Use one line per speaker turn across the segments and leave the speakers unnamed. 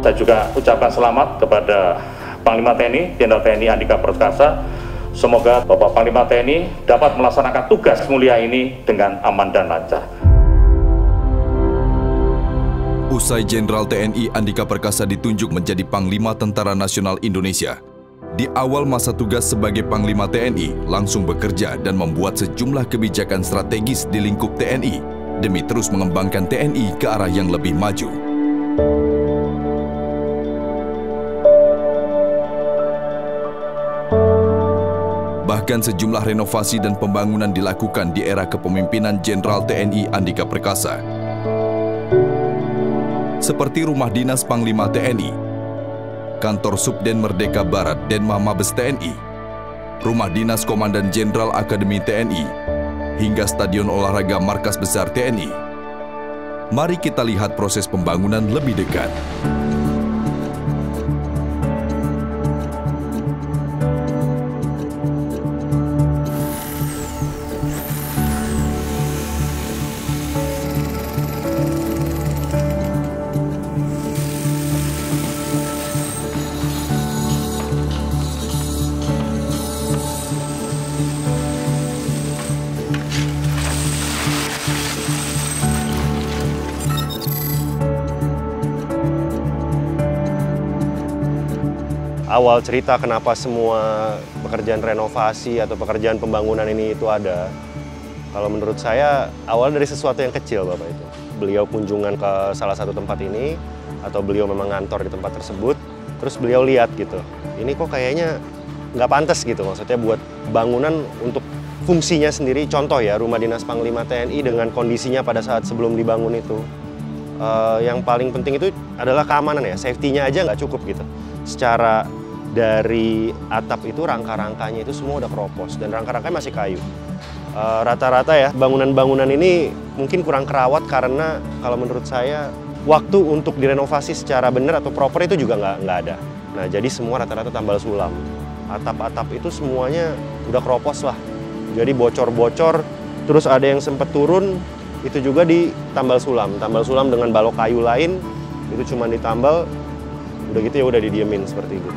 Saya juga ucapkan selamat kepada Panglima TNI, Jenderal TNI Andika Perkasa. Semoga Bapak Panglima TNI dapat melaksanakan tugas mulia ini dengan aman dan lancar.
Usai Jenderal TNI Andika Perkasa ditunjuk menjadi Panglima Tentara Nasional Indonesia, di awal masa tugas sebagai Panglima TNI langsung bekerja dan membuat sejumlah kebijakan strategis di lingkup TNI demi terus mengembangkan TNI ke arah yang lebih maju. Bahkan sejumlah renovasi dan pembangunan dilakukan di era kepemimpinan Jenderal TNI Andika Perkasa. Seperti Rumah Dinas Panglima TNI, Kantor Subden Merdeka Barat Denma Mabes TNI, Rumah Dinas Komandan Jenderal Akademi TNI, hingga Stadion Olahraga Markas Besar TNI. Mari kita lihat proses pembangunan lebih dekat.
Awal cerita kenapa semua pekerjaan renovasi atau pekerjaan pembangunan ini itu ada, kalau menurut saya awal dari sesuatu yang kecil Bapak itu. Beliau kunjungan ke salah satu tempat ini, atau beliau memang ngantor di tempat tersebut, terus beliau lihat gitu, ini kok kayaknya nggak pantas gitu, maksudnya buat bangunan untuk fungsinya sendiri, contoh ya Rumah Dinas Panglima TNI dengan kondisinya pada saat sebelum dibangun itu. Yang paling penting itu adalah keamanan ya, safety-nya aja nggak cukup gitu. Secara dari atap itu rangka-rangkanya itu semua udah keropos dan rangka-rangkanya masih kayu. Rata-rata ya bangunan-bangunan ini mungkin kurang kerawat karena kalau menurut saya waktu untuk direnovasi secara benar atau proper itu juga nggak ada. Nah jadi semua rata-rata tambal sulam. Atap-atap itu semuanya udah keropos lah. Jadi bocor-bocor, terus ada yang sempat turun itu juga di tambal sulam. Tambal sulam dengan balok kayu lain itu cuma ditambal, udah gitu ya udah didiemin seperti itu.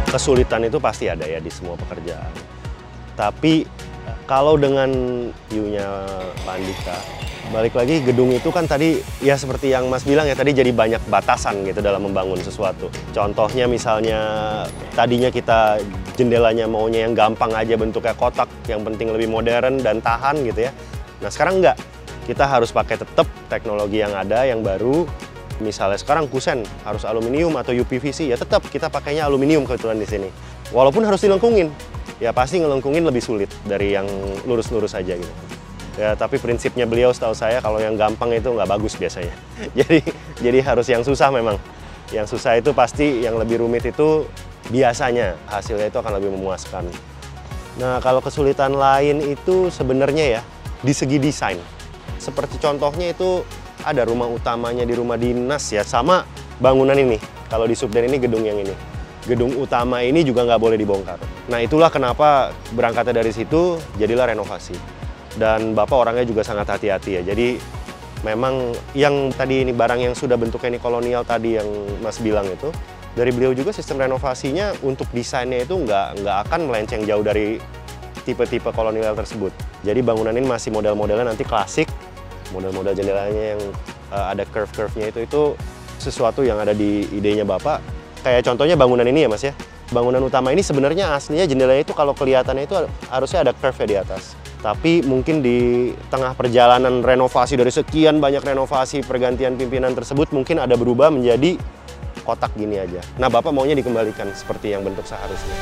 Kesulitan itu pasti ada ya di semua pekerjaan. Tapi kalau dengan view-nya Pak Andika, balik lagi gedung itu kan tadi ya seperti yang Mas bilang ya tadi jadi banyak batasan gitu dalam membangun sesuatu. Contohnya misalnya tadinya kita jendelanya maunya yang gampang aja bentuknya kotak, yang penting lebih modern dan tahan gitu ya. Nah sekarang enggak, kita harus pakai tetap teknologi yang ada yang baru. Misalnya sekarang kusen harus aluminium atau UPVC, ya tetap kita pakainya aluminium kebetulan di sini. Walaupun harus dilengkungin, ya pasti ngelengkungin lebih sulit dari yang lurus-lurus aja gitu. Ya tapi prinsipnya beliau setahu saya kalau yang gampang itu nggak bagus biasanya. Jadi harus yang susah memang. Yang susah itu pasti yang lebih rumit itu biasanya hasilnya itu akan lebih memuaskan. Nah kalau kesulitan lain itu sebenarnya ya di segi desain. Seperti contohnya itu ada rumah utamanya di rumah dinas ya, sama bangunan ini. Kalau di Subden ini gedung yang ini. Gedung utama ini juga nggak boleh dibongkar. Nah itulah kenapa berangkatnya dari situ, jadilah renovasi. Dan Bapak orangnya juga sangat hati-hati ya. Jadi memang yang tadi ini barang yang sudah bentuknya ini kolonial tadi yang Mas bilang itu, dari beliau juga sistem renovasinya untuk desainnya itu nggak akan melenceng jauh dari tipe-tipe kolonial tersebut. Jadi bangunan ini masih model-modelnya nanti klasik, model-model jendelanya yang ada curve-curve-nya itu sesuatu yang ada di idenya Bapak. Kayak contohnya bangunan ini ya Mas ya. Bangunan utama ini sebenarnya aslinya jendelanya itu kalau kelihatannya itu harusnya ada curve di atas. Tapi mungkin di tengah perjalanan renovasi dari sekian banyak renovasi pergantian pimpinan tersebut mungkin ada berubah menjadi kotak gini aja. Nah Bapak maunya dikembalikan seperti yang bentuk seharusnya.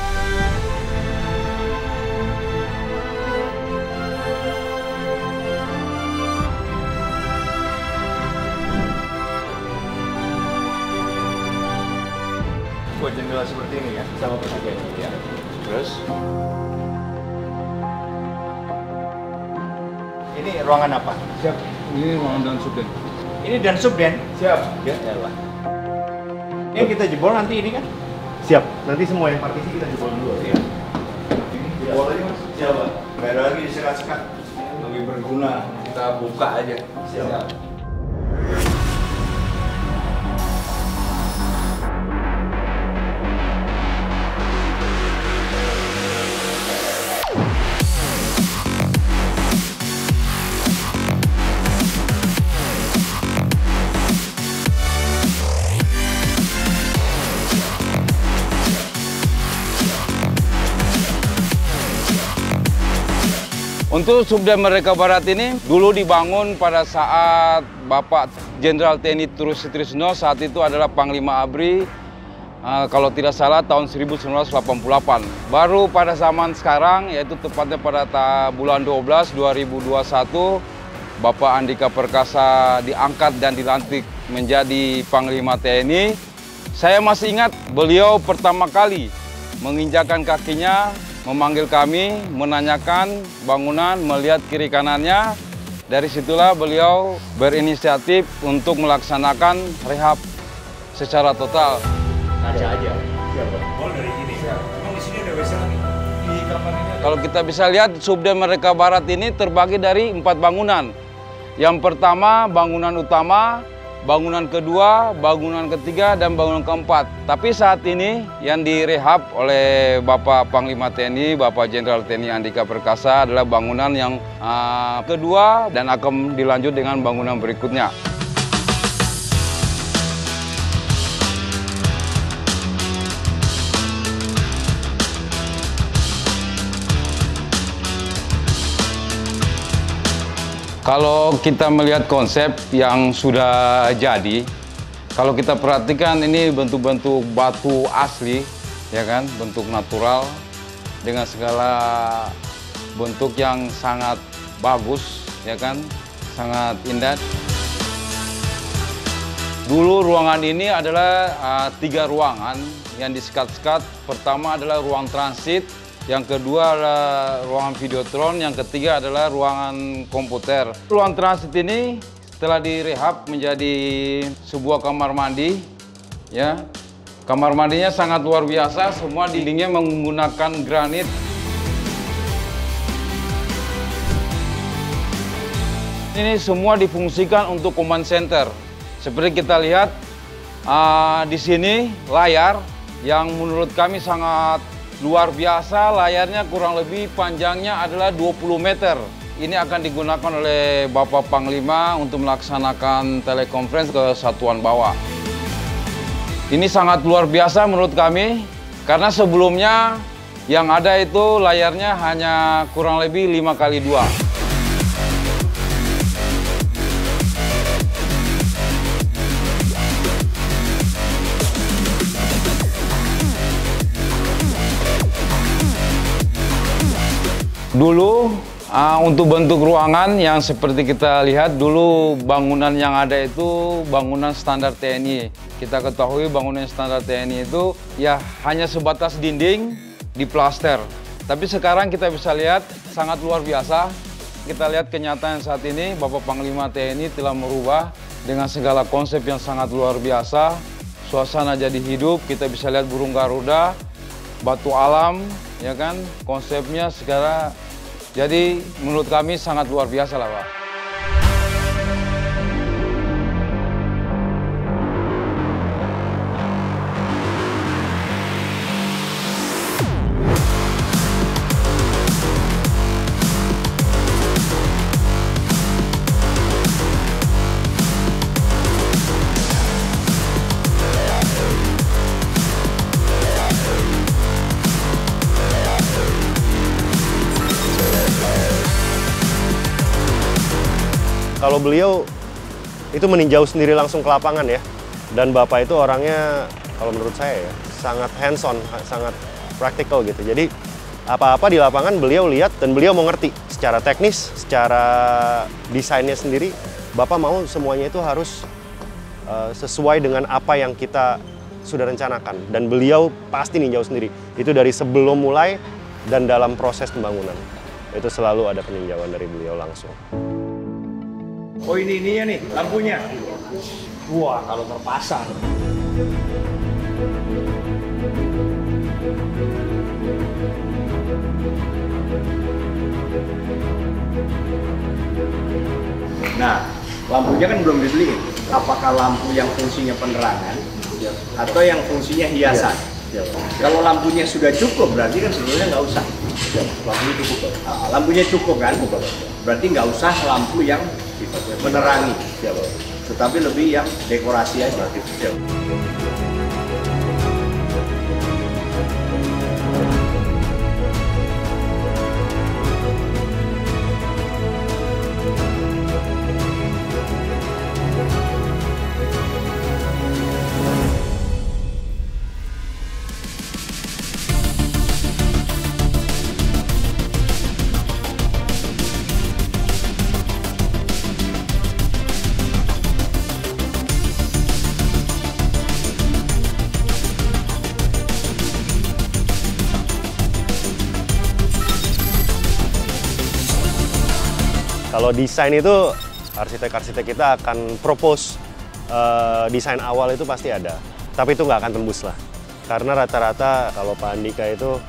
Buat jendela seperti ini ya, sama persis ya. Terus ini ruangan apa?
Siap, ini ruangan dan subden.
Ini dan subden?
Siap.
Ya, lah. Ini kita jebol nanti ini kan?
Siap. Nanti semua yang partisi kita jebol dulu ya.
Jebol aja Mas. Siapa? Nggak ada lagi disekat-sekat. Lebih berguna. Kita buka aja. Siap.
Untuk Subdam Merdeka Barat ini dulu dibangun pada saat Bapak Jenderal TNI Truus Sutrisno saat itu adalah Panglima ABRI, kalau tidak salah tahun 1988. Baru pada zaman sekarang, yaitu tepatnya pada bulan 12 2021, Bapak Andika Perkasa diangkat dan dilantik menjadi Panglima TNI. Saya masih ingat beliau pertama kali menginjakan kakinya, memanggil kami, menanyakan bangunan, melihat kiri kanannya. Dari situlah beliau berinisiatif untuk melaksanakan rehab secara total.
Kaca aja. Siapa? Oh dari sini. Emang di sini ada WC lagi? Di kamar ini ada.
Kalau kita bisa lihat, Subdam Merdeka Barat ini terbagi dari 4 bangunan. Yang pertama, bangunan utama, bangunan kedua, bangunan ketiga, dan bangunan keempat. Tapi saat ini yang direhab oleh Bapak Panglima TNI, Bapak Jenderal TNI Andika Perkasa adalah bangunan yang kedua dan akan dilanjut dengan bangunan berikutnya. Kalau kita melihat konsep yang sudah jadi, kalau kita perhatikan ini bentuk-bentuk batu asli, ya kan, bentuk natural dengan segala bentuk yang sangat bagus, ya kan, sangat indah. Dulu ruangan ini adalah 3 ruangan yang disekat-sekat. Pertama adalah ruang transit. Yang kedua adalah ruangan videotron, yang ketiga adalah ruangan komputer. Ruang transit ini setelah direhab menjadi sebuah kamar mandi, ya. Kamar mandinya sangat luar biasa, semua dindingnya menggunakan granit. Ini semua difungsikan untuk command center. Seperti kita lihat di sini layar yang menurut kami sangat luar biasa, layarnya kurang lebih panjangnya adalah 20 meter. Ini akan digunakan oleh Bapak Panglima untuk melaksanakan telekonferensi ke satuan bawah. Ini sangat luar biasa menurut kami, karena sebelumnya yang ada itu layarnya hanya kurang lebih 5x2. Dulu untuk bentuk ruangan yang seperti kita lihat, dulu bangunan yang ada itu bangunan standar TNI. Kita ketahui bangunan standar TNI itu ya hanya sebatas dinding di plaster. Tapi sekarang kita bisa lihat sangat luar biasa. Kita lihat kenyataan saat ini, Bapak Panglima TNI telah merubah dengan segala konsep yang sangat luar biasa. Suasana jadi hidup, kita bisa lihat burung garuda, batu alam, ya kan, konsepnya sekarang. Jadi menurut kami sangat luar biasa lah, Pak.
Kalau beliau itu meninjau sendiri langsung ke lapangan ya. Dan Bapak itu orangnya, kalau menurut saya ya, sangat hands-on, sangat praktikal gitu. Jadi apa-apa di lapangan beliau lihat dan beliau mau ngerti. Secara teknis, secara desainnya sendiri, Bapak mau semuanya itu harus sesuai dengan apa yang kita sudah rencanakan. Dan beliau pasti ninjau sendiri. Itu dari sebelum mulai dan dalam proses pembangunan. Itu selalu ada peninjauan dari beliau langsung.
Oh ini ya nih lampunya. Wah kalau terpasang. Nah, lampunya kan belum dibeliin. Apakah lampu yang fungsinya penerangan atau yang fungsinya hiasan? Kalau lampunya sudah cukup, berarti kan sebenarnya nggak usah. Lampunya cukup. Lampunya cukup kan? Berarti nggak usah lampu yang menerangi. Tetapi lebih yang dekorasi aja.
Kalau desain itu, arsitek-arsitek kita akan propose desain awal itu pasti ada. Tapi itu nggak akan tembus lah. Karena rata-rata kalau Pak Andika itu,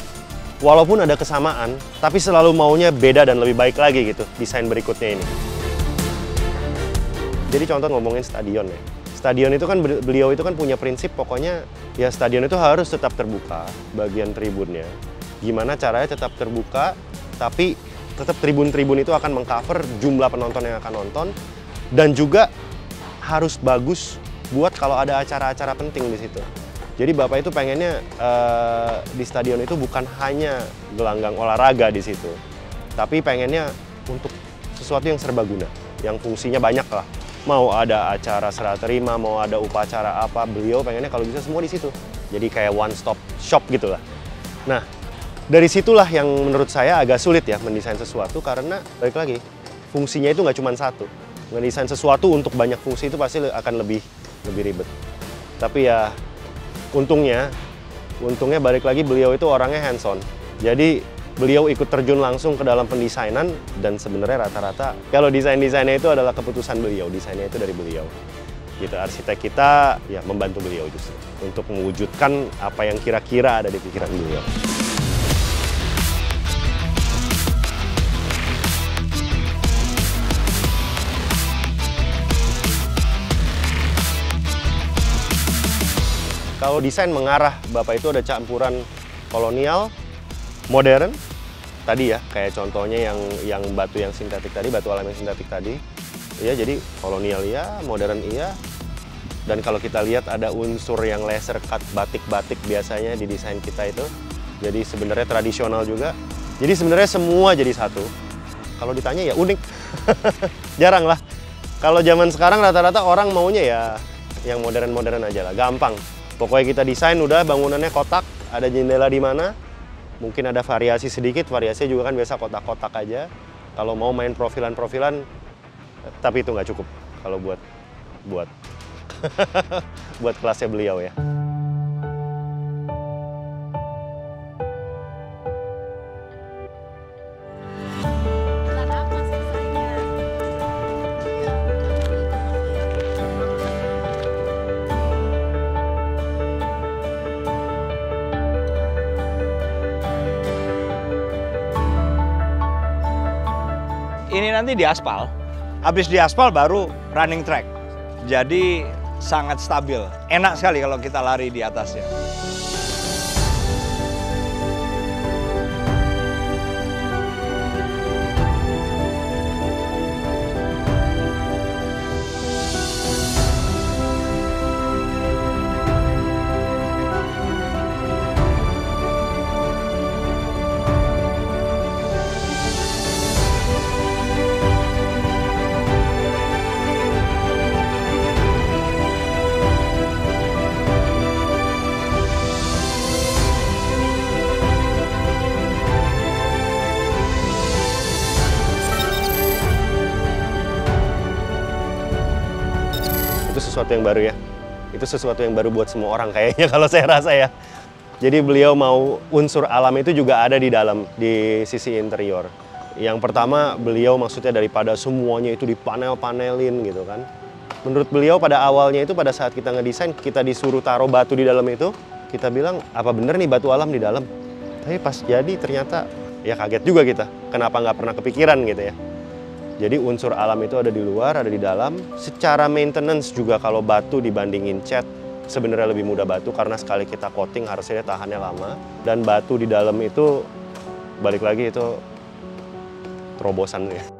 walaupun ada kesamaan, tapi selalu maunya beda dan lebih baik lagi gitu, desain berikutnya ini. Jadi contoh ngomongin stadion ya. Stadion itu kan, beliau itu kan punya prinsip pokoknya, ya stadion itu harus tetap terbuka, bagian tribunnya. Gimana caranya tetap terbuka, tapi tetap tribun-tribun itu akan mengcover jumlah penonton yang akan nonton, dan juga harus bagus buat kalau ada acara-acara penting di situ. Jadi Bapak itu pengennya di stadion itu bukan hanya gelanggang olahraga di situ, tapi pengennya untuk sesuatu yang serbaguna, yang fungsinya banyak lah. Mau ada acara serah terima, mau ada upacara apa, beliau pengennya kalau bisa semua di situ. Jadi kayak one stop shop gitulah. Nah, dari situlah yang menurut saya agak sulit ya mendesain sesuatu, karena balik lagi fungsinya itu nggak cuma satu. Mendesain sesuatu untuk banyak fungsi itu pasti akan lebih ribet. Tapi ya untungnya balik lagi beliau itu orangnya hands on. Jadi beliau ikut terjun langsung ke dalam pendesainan, dan sebenarnya rata-rata kalau desainnya itu adalah keputusan beliau, desainnya itu dari beliau. Gitu, arsitek kita ya membantu beliau justru untuk mewujudkan apa yang kira-kira ada di pikiran beliau. Kalau desain mengarah, Bapak itu ada campuran kolonial, modern, tadi ya, kayak contohnya yang batu yang sintetik tadi, batu alam yang sintetik tadi. Ya, jadi kolonial iya, modern iya. Dan kalau kita lihat ada unsur yang laser cut batik-batik biasanya di desain kita itu. Jadi sebenarnya tradisional juga. Jadi sebenarnya semua jadi satu. Kalau ditanya ya unik. Jarang lah. Kalau zaman sekarang rata-rata orang maunya ya yang modern-modern aja lah, gampang. Pokoknya kita desain udah bangunannya kotak, ada jendela di mana, mungkin ada variasi sedikit, variasinya juga kan biasa kotak-kotak aja. Kalau mau main profilan-profilan, tapi itu nggak cukup kalau buat buat kelasnya beliau ya.
Ini nanti diaspal, habis diaspal baru running track. Jadi sangat stabil, enak sekali kalau kita lari di atasnya.
Itu sesuatu yang baru ya. Itu sesuatu yang baru buat semua orang kayaknya kalau saya rasa ya. Jadi beliau mau unsur alam itu juga ada di dalam, di sisi interior. Yang pertama beliau maksudnya daripada semuanya itu dipanel-panelin gitu kan. Menurut beliau pada awalnya itu pada saat kita ngedesain, kita disuruh taruh batu di dalam itu, kita bilang apa bener nih batu alam di dalam? Tapi pas jadi ternyata ya kaget juga kita. Kenapa nggak pernah kepikiran gitu ya. Jadi unsur alam itu ada di luar, ada di dalam. Secara maintenance juga kalau batu dibandingin cat, sebenarnya lebih mudah batu karena sekali kita coating harusnya dia tahannya lama. Dan batu di dalam itu, balik lagi itu terobosan ya.